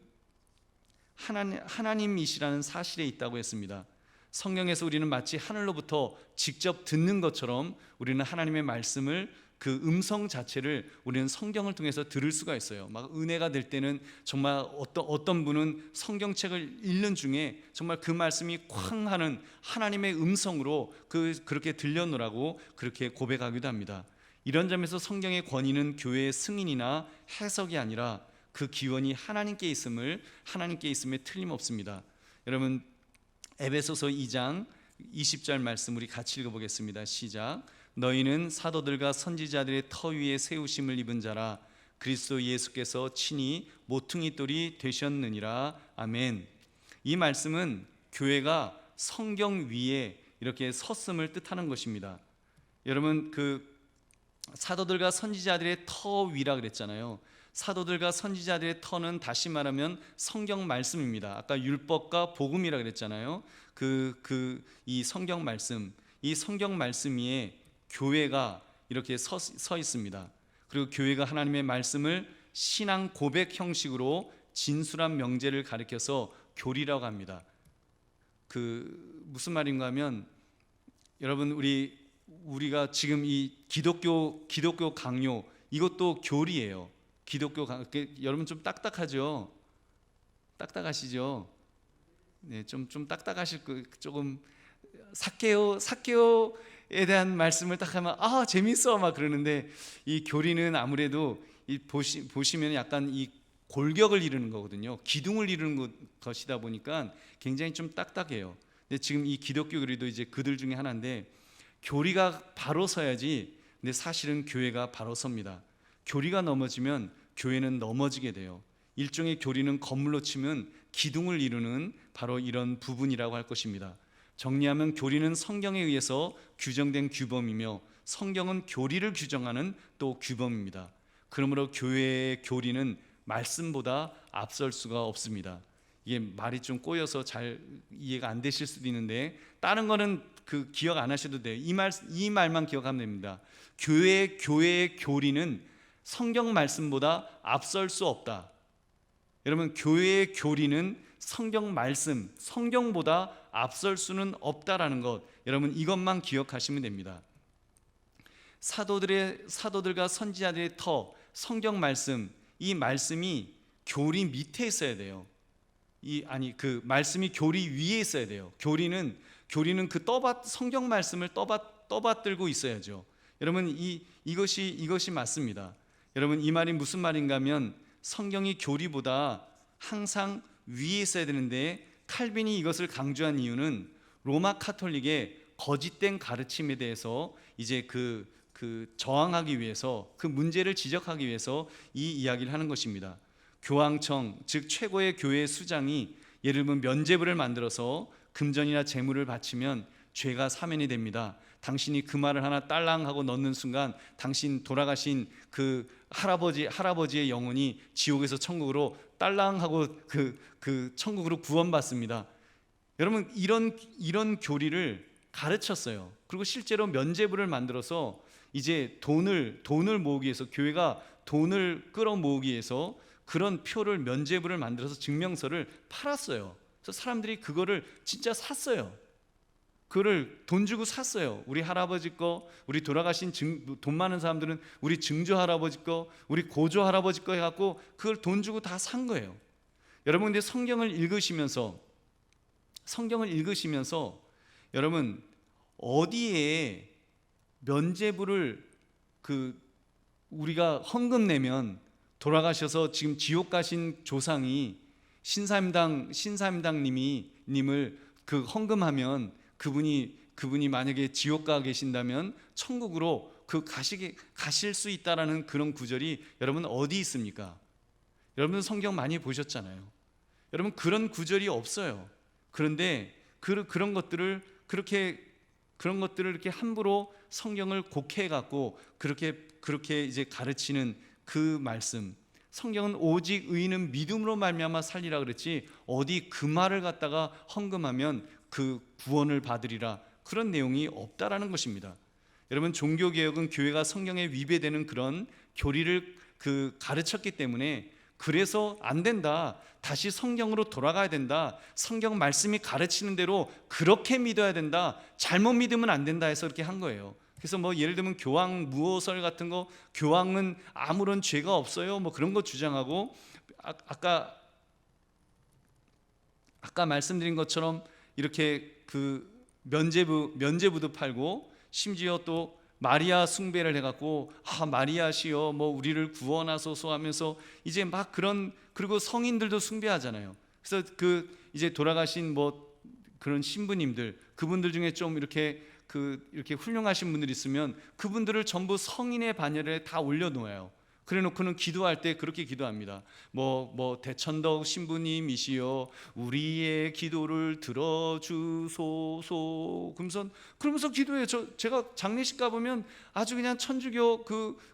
하나님이시라는 사실에 있다고 했습니다. 성경에서 우리는 마치 하늘로부터 직접 듣는 것처럼 우리는 하나님의 말씀을 그 음성 자체를 우리는 성경을 통해서 들을 수가 있어요. 막 은혜가 될 때는 정말 어떤 분은 성경책을 읽는 중에 정말 그 말씀이 쾅 하는 하나님의 음성으로 그렇게 들려노라고 그렇게 고백하기도 합니다. 이런 점에서 성경의 권위는 교회의 승인이나 해석이 아니라 그 기원이 하나님께 있음에 틀림없습니다. 여러분, 에베소서 2장 20절 말씀 우리 같이 읽어보겠습니다. 시작. 너희는 사도들과 선지자들의 터 위에 세우심을 입은 자라. 그리스도 예수께서 친히 모퉁이 돌이 되셨느니라. 아멘. 이 말씀은 교회가 성경 위에 이렇게 섰음을 뜻하는 것입니다. 여러분, 그 사도들과 선지자들의 터 위라 그랬잖아요. 사도들과 선지자들의 터는 다시 말하면 성경 말씀입니다. 아까 율법과 복음이라 그랬잖아요. 이 성경 말씀, 이 성경 말씀 위에 교회가 이렇게 서 있습니다. 그리고 교회가 하나님의 말씀을 신앙 고백 형식으로 진술한 명제를 가리켜서 교리라고 합니다. 무슨 말인가 하면, 여러분, 우리가 지금 이 기독교 강요, 이것도 교리예요. 여러분 좀 딱딱하죠? 딱딱하시죠? 네, 좀 딱딱하실 거. 조금 사케오에 대한 말씀을 딱 하면 재밌어 막 그러는데, 이 교리는 아무래도 보시면 약간 이 골격을 이루는 거거든요. 기둥을 이루는 것이다 보니까 굉장히 좀 딱딱해요. 근데 지금 이 기독교 교리도 이제 그들 중에 하나인데, 교리가 바로 서야지. 근데 사실은 교회가 바로 섭니다. 교리가 넘어지면 교회는 넘어지게 돼요. 일종의 교리는 건물로 치면 기둥을 이루는 바로 이런 부분이라고 할 것입니다. 정리하면 교리는 성경에 의해서 규정된 규범이며, 성경은 교리를 규정하는 또 규범입니다. 그러므로 교회의 교리는 말씀보다 앞설 수가 없습니다. 이게 말이 좀 꼬여서 잘 이해가 안 되실 수도 있는데, 다른 거는 기억 안 하셔도 돼요. 이 말만 기억하면 됩니다. 교회의 교리는 성경 말씀보다 앞설 수 없다. 여러분, 교회의 교리는 성경 말씀, 성경보다 앞설 수는 없다라는 것, 여러분 이것만 기억하시면 됩니다. 사도들과 선지자들의 터, 성경 말씀, 이 말씀이 교리 밑에 있어야 돼요. 그 말씀이 교리 위에 있어야 돼요. 교리는 성경 말씀을 떠받들고 있어야죠. 여러분, 이것이 맞습니다. 여러분, 이 말이 무슨 말인가 하면, 성경이 교리보다 항상 위에 있어야 되는데, 칼빈이 이것을 강조한 이유는 로마 카톨릭의 거짓된 가르침에 대해서 이제 저항하기 위해서, 그 문제를 지적하기 위해서 이 이야기를 하는 것입니다. 교황청, 즉 최고의 교회 수장이 예를 들면 면죄부를 만들어서 금전이나 재물을 바치면 죄가 사면이 됩니다. 당신이 그 말을 하나 딸랑 하고 넣는 순간 당신 돌아가신 그 할아버지의 영혼이 지옥에서 천국으로 딸랑 하고 그 천국으로 구원받습니다. 여러분, 이런 교리를 가르쳤어요. 그리고 실제로 면죄부를 만들어서 이제 돈을 모으기 위해서, 교회가 돈을 끌어모으기 위해서 그런 표를, 면죄부를 만들어서 증명서를 팔았어요. 그래서 사람들이 그거를 진짜 샀어요. 그거를 돈 주고 샀어요. 우리 할아버지 거, 우리 돌아가신 돈 많은 사람들은 우리 증조 할아버지 거, 우리 고조 할아버지 거 해갖고 그걸 돈 주고 다 산 거예요. 여러분, 근데 성경을 읽으시면서 여러분, 어디에 면죄부를 우리가 헌금 내면 돌아가셔서 지금 지옥 가신 조상이 신사임당 님을 헌금하면 그분이 만약에 지옥 가 계신다면 천국으로 가실 수 있다라는 그런 구절이 여러분 어디 있습니까? 여러분 성경 많이 보셨잖아요. 여러분, 그런 구절이 없어요. 그런데 그런 것들을 이렇게 함부로 성경을 곡해해 갖고 그렇게 이제 가르치는 그 말씀, 성경은 오직 의인은 믿음으로 말미암아 살리라 그랬지, 어디 그 말을 갖다가 헌금하면 그 구원을 받으리라, 그런 내용이 없다라는 것입니다. 여러분, 종교개혁은 교회가 성경에 위배되는 그런 교리를 가르쳤기 때문에, 그래서 안 된다, 다시 성경으로 돌아가야 된다, 성경 말씀이 가르치는 대로 그렇게 믿어야 된다, 잘못 믿으면 안 된다 해서 이렇게 한 거예요. 그래서 예를 들면 교황 무호설 같은 거, 교황은 아무런 죄가 없어요, 그런 거 주장하고, 아까 말씀드린 것처럼 이렇게 면죄부도 팔고, 심지어 또 마리아 숭배를 해갖고 마리아시여 우리를 구원하소서 하면서 이제 막 그리고 성인들도 숭배하잖아요. 그래서 이제 돌아가신 그런 신부님들, 그분들 중에 좀 이렇게 훌륭하신 분들이 있으면 그분들을 전부 성인의 반열에 다 올려놓아요. 그래 놓고는 기도할 때 그렇게 기도합니다. 뭐 대천덕 신부님이시여 우리의 기도를 들어주소서. 그러면서 기도해요. 제가 장례식 가보면 아주 그냥 천주교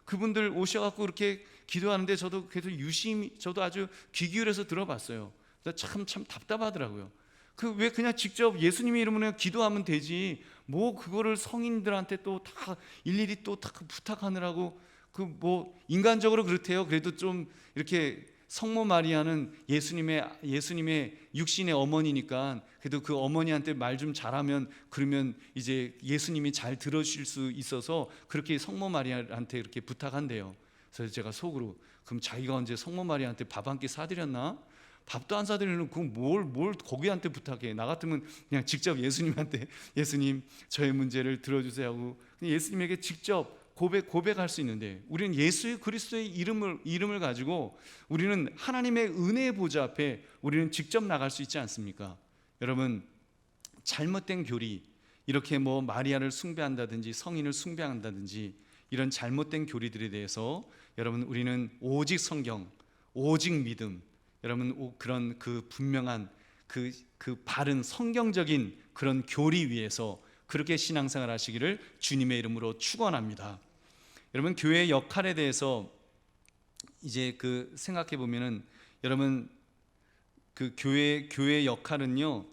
그분들 오셔갖고 그렇게 기도하는데 저도 계속 유심히 저도 아주 귀 기울여서 들어봤어요. 참 답답하더라고요. 왜 그냥 직접 예수님의 이름으로 기도하면 되지 뭐 그거를 성인들한테 또 다 일일이 또 다 부탁하느라고 인간적으로 그렇대요. 그래도 좀 이렇게 성모 마리아는 예수님의 육신의 어머니니까 그래도 그 어머니한테 말 좀 잘하면 그러면 이제 예수님이 잘 들어주실 수 있어서 그렇게 성모 마리아한테 이렇게 부탁한대요. 그래서 제가 속으로 그럼 자기가 언제 성모 마리아한테 밥 한 끼 사드렸나? 밥도 안 사드리는 그 뭘 거기한테 부탁해. 나 같으면 그냥 직접 예수님한테 예수님 저의 문제를 들어주세요 하고 예수님에게 직접 고백할 수 있는데 우리는 예수 그리스도의 이름을 가지고 우리는 하나님의 은혜의 보좌 앞에 우리는 직접 나갈 수 있지 않습니까? 여러분 잘못된 교리 이렇게 마리아를 숭배한다든지 성인을 숭배한다든지 이런 잘못된 교리들에 대해서 여러분 우리는 오직 성경 오직 믿음 여러분 그런 분명한 바른 성경적인 그런 교리 위에서 그렇게 신앙생활 하시기를 주님의 이름으로 축원합니다. 여러분 교회의 역할에 대해서 이제 생각해 보면은 여러분 교회의 역할은요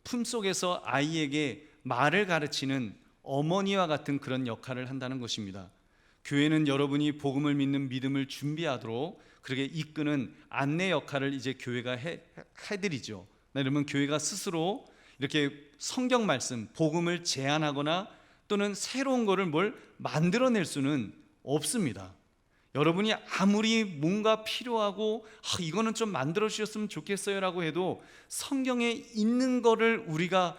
품속에서 아이에게 말을 가르치는 어머니와 같은 그런 역할을 한다는 것입니다. 교회는 여러분이 복음을 믿는 믿음을 준비하도록 그렇게 이끄는 안내 역할을 이제 교회가 해드리죠. 여러분 교회가 스스로 이렇게 성경 말씀, 복음을 제안하거나 또는 새로운 거를 만들어낼 수는 없습니다. 여러분이 아무리 뭔가 필요하고 이거는 좀 만들어 주셨으면 좋겠어요 라고 해도 성경에 있는 거를 우리가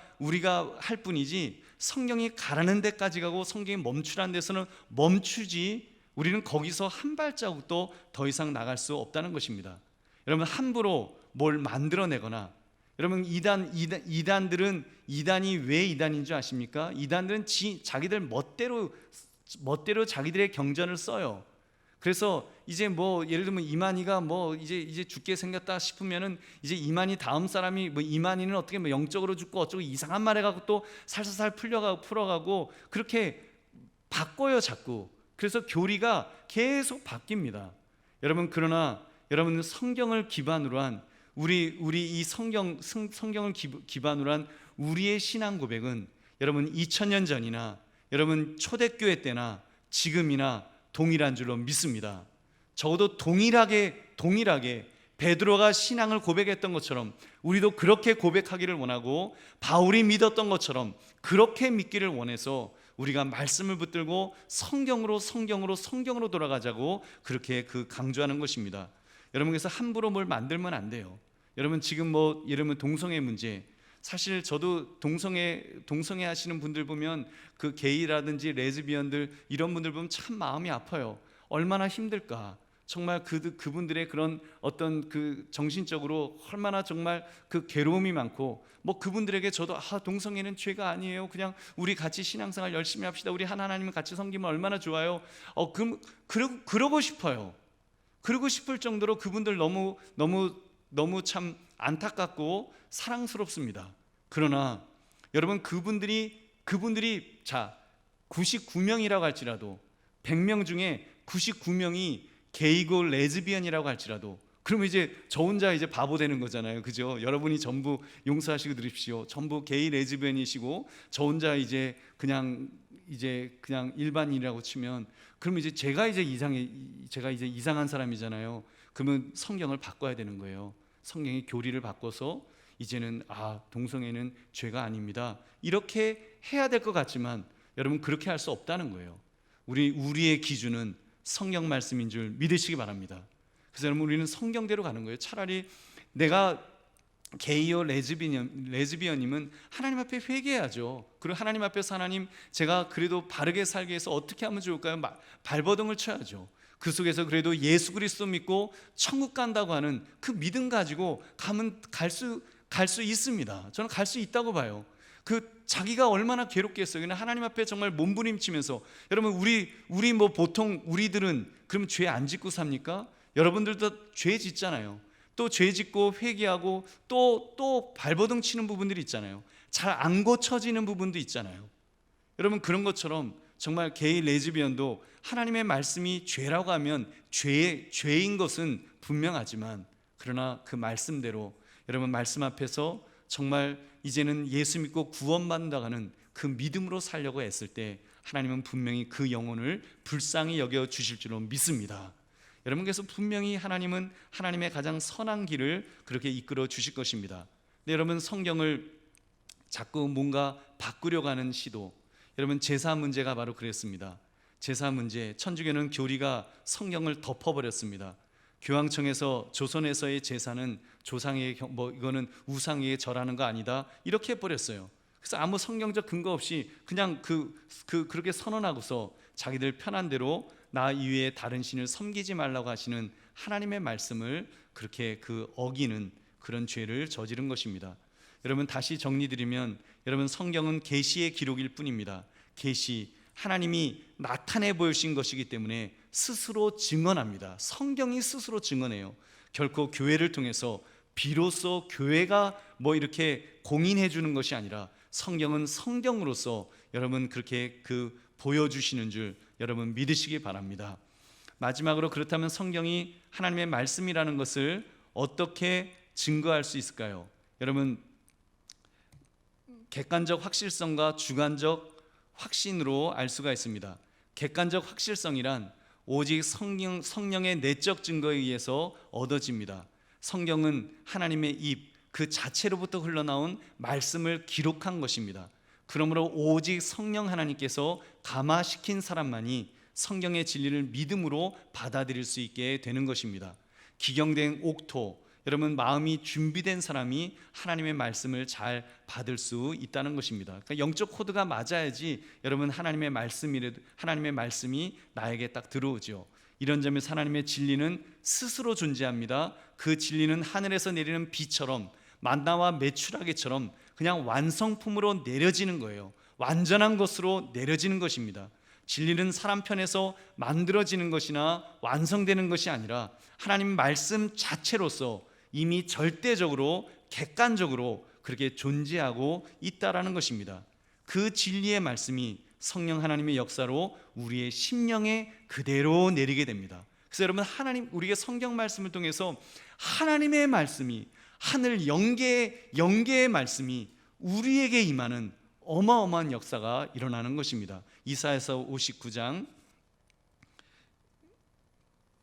할 뿐이지 성경이 가라는 데까지 가고 성경이 멈추라는 데서는 멈추지 우리는 거기서 한 발자국도 더 이상 나갈 수 없다는 것입니다. 여러분 함부로 뭘 만들어내거나 여러분 이단들은 이단이 왜 이단인 줄 아십니까? 이단들은 자기들 멋대로 자기들의 경전을 써요. 그래서 이제 예를 들면 이만희가 이제 죽게 생겼다 싶으면은 이제 이만희 다음 사람이 이만희는 어떻게 영적으로 죽고 어쩌고 이상한 말 해가지고 또 살살살 풀어가고 그렇게 바꿔요 자꾸. 그래서 교리가 계속 바뀝니다. 여러분 그러나 여러분 성경을 기반으로 한 우리 이 성경을 기반으로 한 우리의 신앙 고백은 여러분 2000년 전이나 여러분 초대교회 때나 지금이나 동일한 줄로 믿습니다. 적어도 동일하게 베드로가 신앙을 고백했던 것처럼 우리도 그렇게 고백하기를 원하고 바울이 믿었던 것처럼 그렇게 믿기를 원해서 우리가 말씀을 붙들고 성경으로 돌아가자고 그렇게 강조하는 것입니다. 여러분 그래서 함부로 뭘 만들면 안 돼요. 여러분 지금 예를 들면 동성애 문제 사실 저도 동성애 하시는 분들 보면 게이라든지 레즈비언들 이런 분들 보면 참 마음이 아파요. 얼마나 힘들까. 정말 그분들의 그런 어떤 정신적으로 얼마나 정말 괴로움이 많고 그분들에게 저도 동성애는 죄가 아니에요. 그냥 우리 같이 신앙생활 열심히 합시다. 우리 하나님을 같이 섬기면 얼마나 좋아요. 그러고 싶어요. 그러고 싶을 정도로 그분들 너무 참 안타깝고 사랑스럽습니다. 그러나 여러분 그분들이 99명이라고 할지라도 100명 중에 99명이 게이고 레즈비언이라고 할지라도 그러면 이제 저 혼자 이제 바보 되는 거잖아요. 그죠? 여러분이 전부 용서하시고 들으십시오. 전부 게이 레즈비언이시고 저 혼자 이제 그냥 일반인이라고 치면 그러면 이제 제가 이제 이상한 사람이잖아요. 그러면 성경을 바꿔야 되는 거예요. 성경의 교리를 바꿔서 이제는 동성애는 죄가 아닙니다. 이렇게 해야 될 것 같지만 여러분 그렇게 할 수 없다는 거예요. 우리의 기준은 성경 말씀인 줄 믿으시기 바랍니다. 그래서 여러분 우리는 성경대로 가는 거예요. 차라리 내가 게이어 레즈비언이면 하나님 앞에 회개해야죠. 그리고 하나님 앞에서 하나님 제가 그래도 바르게 살기 위해서 어떻게 하면 좋을까요? 발버둥을 쳐야죠. 그 속에서 그래도 예수 그리스도 믿고 천국 간다고 하는 그 믿음 가지고 가면 갈 수 있습니다. 저는 갈 수 있다고 봐요. 자기가 얼마나 괴롭겠어요. 그냥 하나님 앞에 정말 몸부림치면서, 여러분 우리 뭐 보통 우리들은 그럼 죄 안 짓고 삽니까? 여러분들도 죄 짓잖아요. 또 죄 짓고 회개하고 또 발버둥 치는 부분들이 있잖아요. 잘 안 고쳐지는 부분도 있잖아요. 여러분 그런 것처럼 정말 게이 레즈비언도 하나님의 말씀이 죄라고 하면 죄인 것은 분명하지만, 그러나 그 말씀대로 여러분 말씀 앞에서 정말 이제는 예수 믿고 구원받는다고 하는 그 믿음으로 살려고 했을 때 하나님은 분명히 그 영혼을 불쌍히 여겨 주실 줄로 믿습니다. 여러분, 그래서 분명히 하나님은 하나님의 가장 선한 길을 그렇게 이끌어 주실 것입니다. 근데 여러분, 성경을 자꾸 뭔가 바꾸려고 하는 시도, 여러분 제사 문제가 바로 그랬습니다. 제사 문제, 천주교는 교리가 성경을 덮어버렸습니다. 교황청에서 조선에서의 제사는 조상에게 이거는 우상에게 절하는 거 아니다, 이렇게 해버렸어요. 그래서 아무 성경적 근거 없이 그냥 그렇게 선언하고서 자기들 편한 대로 나 이외에 다른 신을 섬기지 말라고 하시는 하나님의 말씀을 그렇게 어기는 그런 죄를 저지른 것입니다. 여러분, 다시 정리드리면, 여러분 성경은 계시의 기록일 뿐입니다. 계시, 하나님이 나타내 보이신 것이기 때문에 스스로 증언합니다. 성경이 스스로 증언해요. 결코 교회를 통해서 비로소 교회가 이렇게 공인해 주는 것이 아니라 성경은 성경으로서 여러분 그렇게 보여주시는 줄 여러분 믿으시기 바랍니다. 마지막으로, 그렇다면 성경이 하나님의 말씀이라는 것을 어떻게 증거할 수 있을까요? 여러분, 객관적 확실성과 주관적 확신으로 알 수가 있습니다. 객관적 확실성이란 오직 성령의 내적 증거에 의해서 얻어집니다. 성경은 하나님의 입 그 자체로부터 흘러나온 말씀을 기록한 것입니다. 그러므로 오직 성령 하나님께서 감화시킨 사람만이 성경의 진리를 믿음으로 받아들일 수 있게 되는 것입니다. 기경된 옥토, 여러분 마음이 준비된 사람이 하나님의 말씀을 잘 받을 수 있다는 것입니다. 그러니까 영적 코드가 맞아야지 여러분 하나님의 말씀이 나에게 딱 들어오죠. 이런 점에서 하나님의 진리는 스스로 존재합니다. 그 진리는 하늘에서 내리는 비처럼, 만나와 메추라기처럼 그냥 완성품으로 내려지는 거예요. 완전한 것으로 내려지는 것입니다. 진리는 사람 편에서 만들어지는 것이나 완성되는 것이 아니라 하나님 말씀 자체로서 이미 절대적으로 객관적으로 그렇게 존재하고 있다라는 것입니다. 그 진리의 말씀이 성령 하나님의 역사로 우리의 심령에 그대로 내리게 됩니다. 그래서 여러분, 우리가 성경 말씀을 통해서 하나님의 말씀이, 하늘 영계의 말씀이 우리에게 임하는 어마어마한 역사가 일어나는 것입니다. 이사야서 59장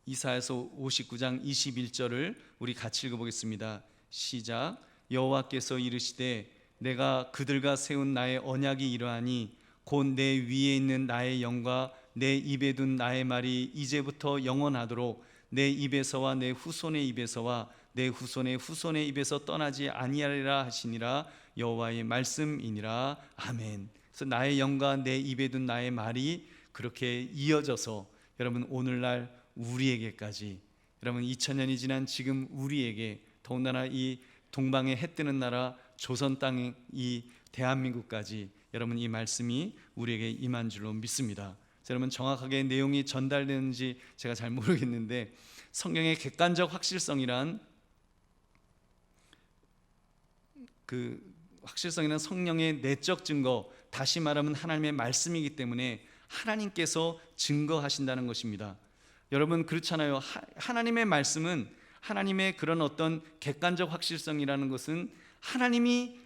21절을 우리 같이 읽어보겠습니다. 시작. 여호와께서 이르시되 내가 그들과 세운 나의 언약이 이러하니 곧 내 위에 있는 나의 영과 내 입에 둔 나의 말이 이제부터 영원하도록 내 입에서와 내 후손의 입에서와 내 후손의 후손의 입에서 떠나지 아니하리라 하시니라. 여호와의 말씀이니라. 아멘. 그래서 나의 영과 내 입에 둔 나의 말이 그렇게 이어져서 여러분 오늘날 우리에게까지, 여러분 2000년이 지난 지금 우리에게, 더군다나 이 동방에 해 뜨는 나라 조선 땅의 이 대한민국까지 여러분 이 말씀이 우리에게 임한 줄로 믿습니다. 여러분, 정확하게 내용이 전달되는지 제가 잘 모르겠는데, 성경의 객관적 확실성이란 확실성이란 성령의 내적 증거, 다시 말하면 하나님의 말씀이기 때문에 하나님께서 증거하신다는 것입니다. 여러분 그렇잖아요. 하나님의 말씀은, 하나님의 그런 어떤 객관적 확실성이라는 것은 하나님이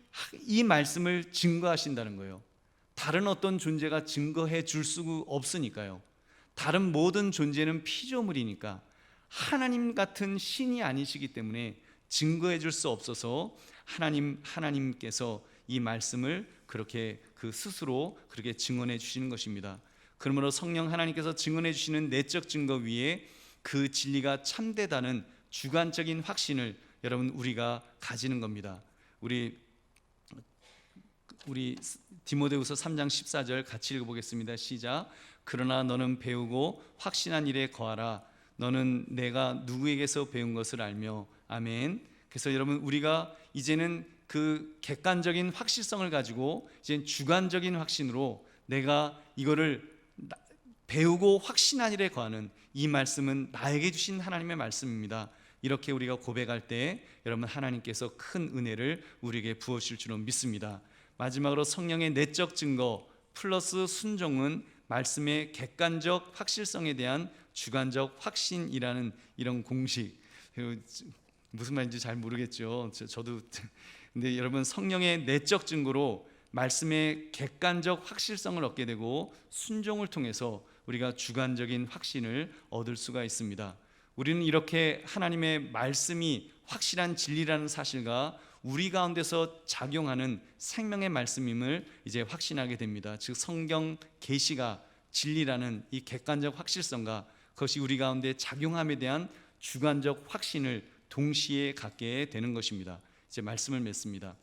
이 말씀을 증거하신다는 거예요. 다른 어떤 존재가 증거해 줄 수 없으니까요. 다른 모든 존재는 피조물이니까 하나님 같은 신이 아니시기 때문에 증거해 줄 수 없어서 하나님께서 이 말씀을 그렇게 스스로 그렇게 증언해 주시는 것입니다. 그러므로 성령 하나님께서 증언해 주시는 내적 증거 위에 그 진리가 참되다는 주관적인 확신을 여러분 우리가 가지는 겁니다. 우리 디모데후서 3장 14절 같이 읽어보겠습니다. 시작. 그러나 너는 배우고 확신한 일에 거하라. 너는 내가 누구에게서 배운 것을 알며. 아멘. 그래서 여러분 우리가 이제는 그 객관적인 확실성을 가지고 이제 주관적인 확신으로 내가 이거를 배우고 확신하니래 거하는 이 말씀은 나에게 주신 하나님의 말씀입니다. 이렇게 우리가 고백할 때 여러분 하나님께서 큰 은혜를 우리에게 부어주실 줄로 믿습니다. 마지막으로 성령의 내적 증거 플러스 순종은 말씀의 객관적 확실성에 대한 주관적 확신이라는 이런 공식. 무슨 말인지 잘 모르겠죠. 저도. 근데 여러분 성령의 내적 증거로 말씀의 객관적 확실성을 얻게 되고 순종을 통해서 우리가 주관적인 확신을 얻을 수가 있습니다. 우리는 이렇게 하나님의 말씀이 확실한 진리라는 사실과 우리 가운데서 작용하는 생명의 말씀임을 이제 확신하게 됩니다. 즉 성경 계시가 진리라는 이 객관적 확실성과 그것이 우리 가운데 작용함에 대한 주관적 확신을 동시에 갖게 되는 것입니다. 이제 말씀을 맺습니다.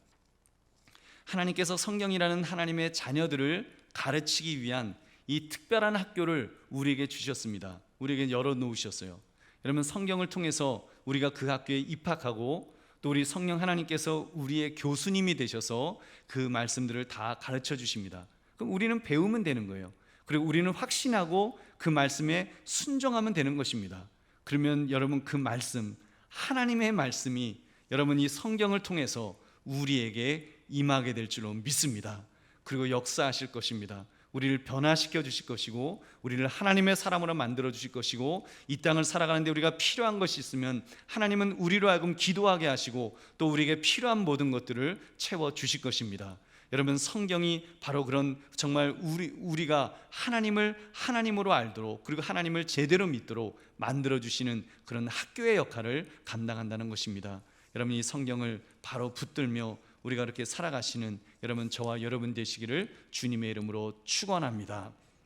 하나님께서 성경이라는 하나님의 자녀들을 가르치기 위한 이 특별한 학교를 우리에게 주셨습니다. 우리에게 열어놓으셨어요. 여러분 성경을 통해서 우리가 그 학교에 입학하고 또 우리 성령 하나님께서 우리의 교수님이 되셔서 그 말씀들을 다 가르쳐 주십니다. 그럼 우리는 배우면 되는 거예요. 그리고 우리는 확신하고 그 말씀에 순종하면 되는 것입니다. 그러면 여러분 그 말씀, 하나님의 말씀이 여러분 이 성경을 통해서 우리에게 임하게 될 줄로 믿습니다. 그리고 역사하실 것입니다. 우리를 변화시켜 주실 것이고 우리를 하나님의 사람으로 만들어 주실 것이고 이 땅을 살아가는데 우리가 필요한 것이 있으면 하나님은 우리로 하여금 기도하게 하시고 또 우리에게 필요한 모든 것들을 채워 주실 것입니다. 여러분 성경이 바로 그런 정말 우리가 하나님을 하나님으로 알도록 그리고 하나님을 제대로 믿도록 만들어 주시는 그런 학교의 역할을 감당한다는 것입니다. 여러분 이 성경을 바로 붙들며 우리가 그렇게 살아가시는 여러분 저와 여러분 되시기를 주님의 이름으로 축원합니다.